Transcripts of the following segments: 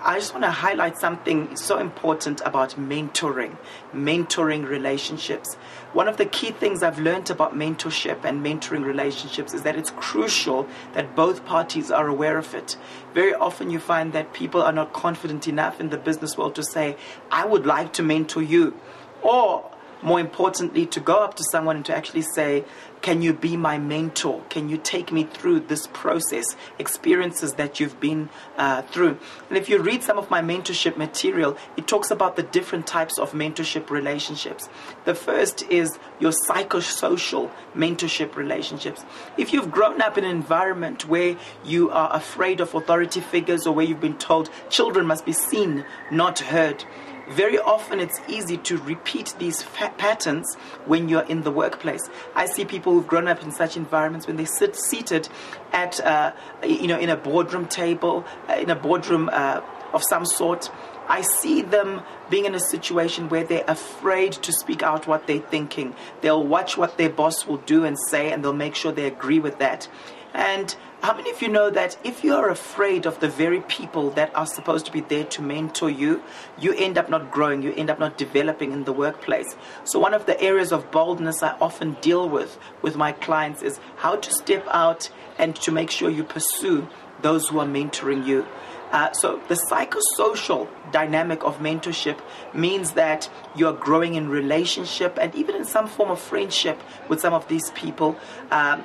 I just want to highlight something so important about mentoring relationships. One of the key things I've learned about mentorship and mentoring relationships is that it's crucial that both parties are aware of it. Very often you find that people are not confident enough in the business world to say, I would like to mentor you. Or more importantly, to go up to someone and to actually say, can you be my mentor? Can you take me through this process, experiences that you've been through? And if you read some of my mentorship material, it talks about the different types of mentorship relationships. The first is your psychosocial mentorship relationships. If you've grown up in an environment where you are afraid of authority figures, or where you've been told children must be seen, not heard, very often it's easy to repeat these patterns when you're in the workplace. I see people who've grown up in such environments, when they sit seated at, in a boardroom table, in a boardroom of some sort, I see them being in a situation where they're afraid to speak out what they're thinking. They'll watch what their boss will do and say, and they'll make sure they agree with that. And how many of you know that if you are afraid of the very people that are supposed to be there to mentor you, you end up not growing, you end up not developing in the workplace? So one of the areas of boldness I often deal with my clients is how to step out and to make sure you pursue those who are mentoring you. So the psychosocial dynamic of mentorship means that you're growing in relationship and even in some form of friendship with some of these people.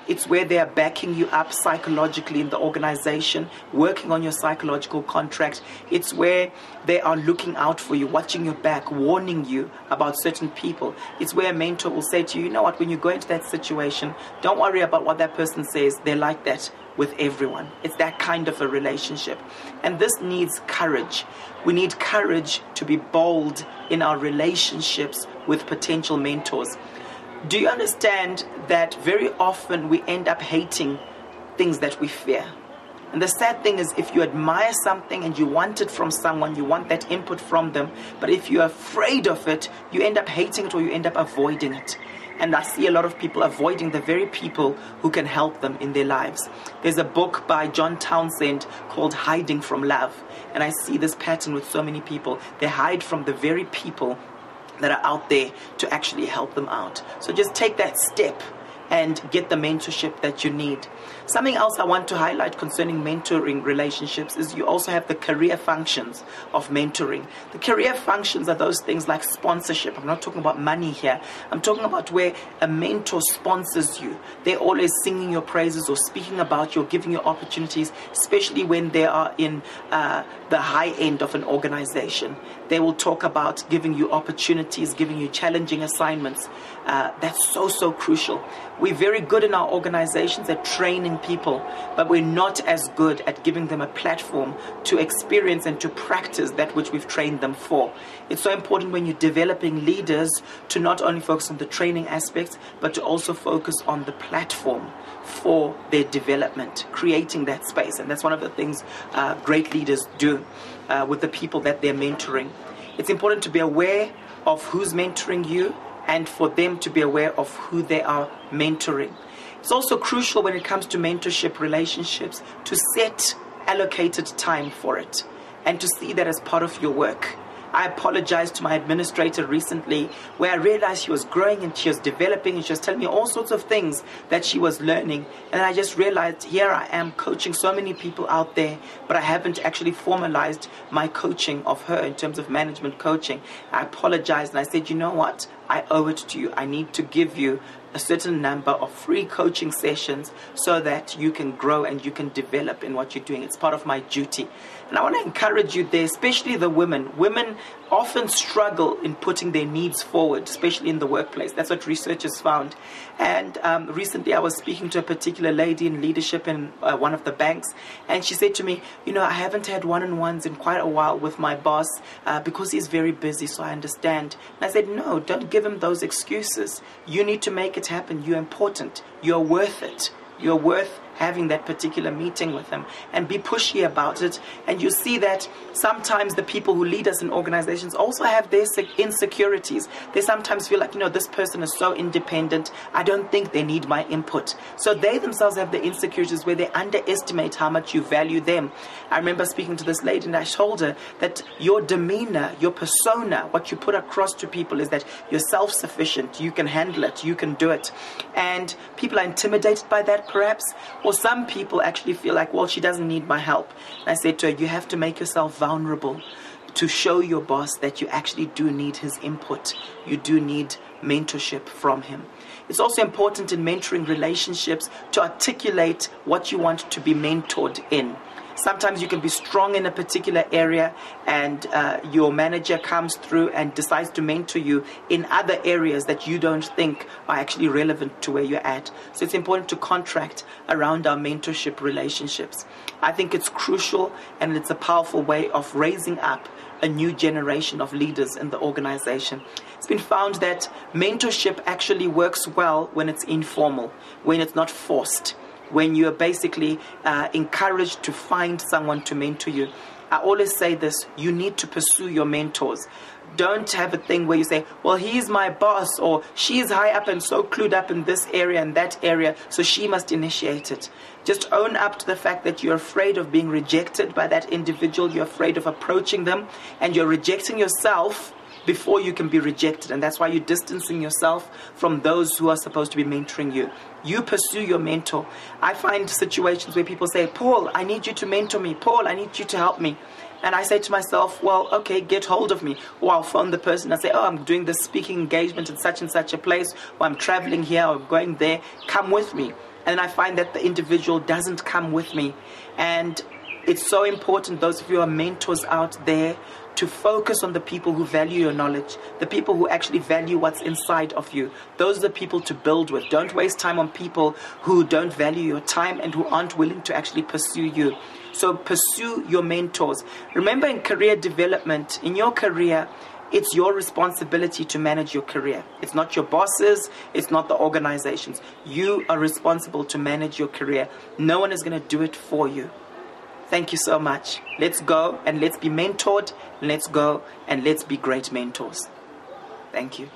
It's where they are backing you up psychologically in the organization, working on your psychological contract. It's where they are looking out for you, watching your back, warning you about certain people. It's where a mentor will say to you, you know what, when you go into that situation, don't worry about what that person says. They're like that with everyone. It's that kind of a relationship. And this needs courage. We need courage to be bold in our relationships with potential mentors. Do you understand that very often we end up hating things that we fear? And the sad thing is, if you admire something and you want it from someone, you want that input from them, but if you're afraid of it, you end up hating it or you end up avoiding it. And I see a lot of people avoiding the very people who can help them in their lives. There's a book by John Townsend called Hiding from Love. And I see this pattern with so many people. They hide from the very people that are out there to actually help them out. So just take that step and get the mentorship that you need. Something else I want to highlight concerning mentoring relationships is you also have the career functions of mentoring. The career functions are those things like sponsorship. I'm not talking about money here. I'm talking about where a mentor sponsors you. They're always singing your praises or speaking about you or giving you opportunities, especially when they are in the high end of an organization. They will talk about giving you opportunities, giving you challenging assignments. That's so crucial. We're very good in our organizations at training people, but we're not as good at giving them a platform to experience and to practice that which we've trained them for. It's so important when you're developing leaders to not only focus on the training aspects, but to also focus on the platform for their development, creating that space. And that's one of the things great leaders do with the people that they're mentoring. It's important to be aware of who's mentoring you, and for them to be aware of who they are mentoring. It's also crucial when it comes to mentorship relationships to set allocated time for it and to see that as part of your work. I apologized to my administrator recently where I realized she was growing and she was developing and she was telling me all sorts of things that she was learning. And I just realized here I am coaching so many people out there, but I haven't actually formalized my coaching of her in terms of management coaching. I apologized and I said, you know what? I owe it to you. I need to give you a certain number of free coaching sessions so that you can grow and you can develop in what you're doing. It's part of my duty. And I want to encourage you there, especially the women. Women often struggle in putting their needs forward, especially in the workplace. That's what research has found. And recently I was speaking to a particular lady in leadership in one of the banks, and she said to me, you know, I haven't had one-on-ones in quite a while with my boss because he's very busy, so I understand. And I said, no, don't give him those excuses. You need to make it happen. You're important. You're worth it. You're worth having that particular meeting with them, and be pushy about it. And you see that sometimes the people who lead us in organizations also have their insecurities. They sometimes feel like, this person is so independent, I don't think they need my input. So they themselves have the insecurities where they underestimate how much you value them. I remember speaking to this lady, and I told her that your demeanor, your persona, what you put across to people is that you're self-sufficient, you can handle it, you can do it. And people are intimidated by that perhaps, or some people actually feel like, well, she doesn't need my help. And I said to her, you have to make yourself vulnerable to show your boss that you actually do need his input. You do need mentorship from him. It's also important in mentoring relationships to articulate what you want to be mentored in. Sometimes you can be strong in a particular area, and your manager comes through and decides to mentor you in other areas that you don't think are actually relevant to where you're at. So it's important to contract around our mentorship relationships. I think it's crucial, and it's a powerful way of raising up a new generation of leaders in the organization. It's been found that mentorship actually works well when it's informal, when it's not forced, when you're basically encouraged to find someone to mentor you. I always say this, you need to pursue your mentors. Don't have a thing where you say, well, he's my boss, or she's high up and so clued up in this area and that area, so she must initiate it. Just own up to the fact that you're afraid of being rejected by that individual, you're afraid of approaching them, and you're rejecting yourself before you can be rejected. And that's why you're distancing yourself from those who are supposed to be mentoring you. You pursue your mentor. I find situations where people say, Paul, I need you to mentor me. Paul, I need you to help me. And I say to myself, well, okay, get hold of me. Or I'll phone the person and say, oh, I'm doing this speaking engagement in such and such a place, or I'm traveling here, or I'm going there. Come with me. And I find that the individual doesn't come with me. And it's so important, those of you who are mentors out there, to focus on the people who value your knowledge, the people who actually value what's inside of you. Those are the people to build with. Don't waste time on people who don't value your time and who aren't willing to actually pursue you. So pursue your mentors. Remember, in career development, in your career, it's your responsibility to manage your career. It's not your bosses, it's not the organizations. You are responsible to manage your career. No one is going to do it for you. Thank you so much. Let's go and let's be mentored. Let's go and let's be great mentors. Thank you.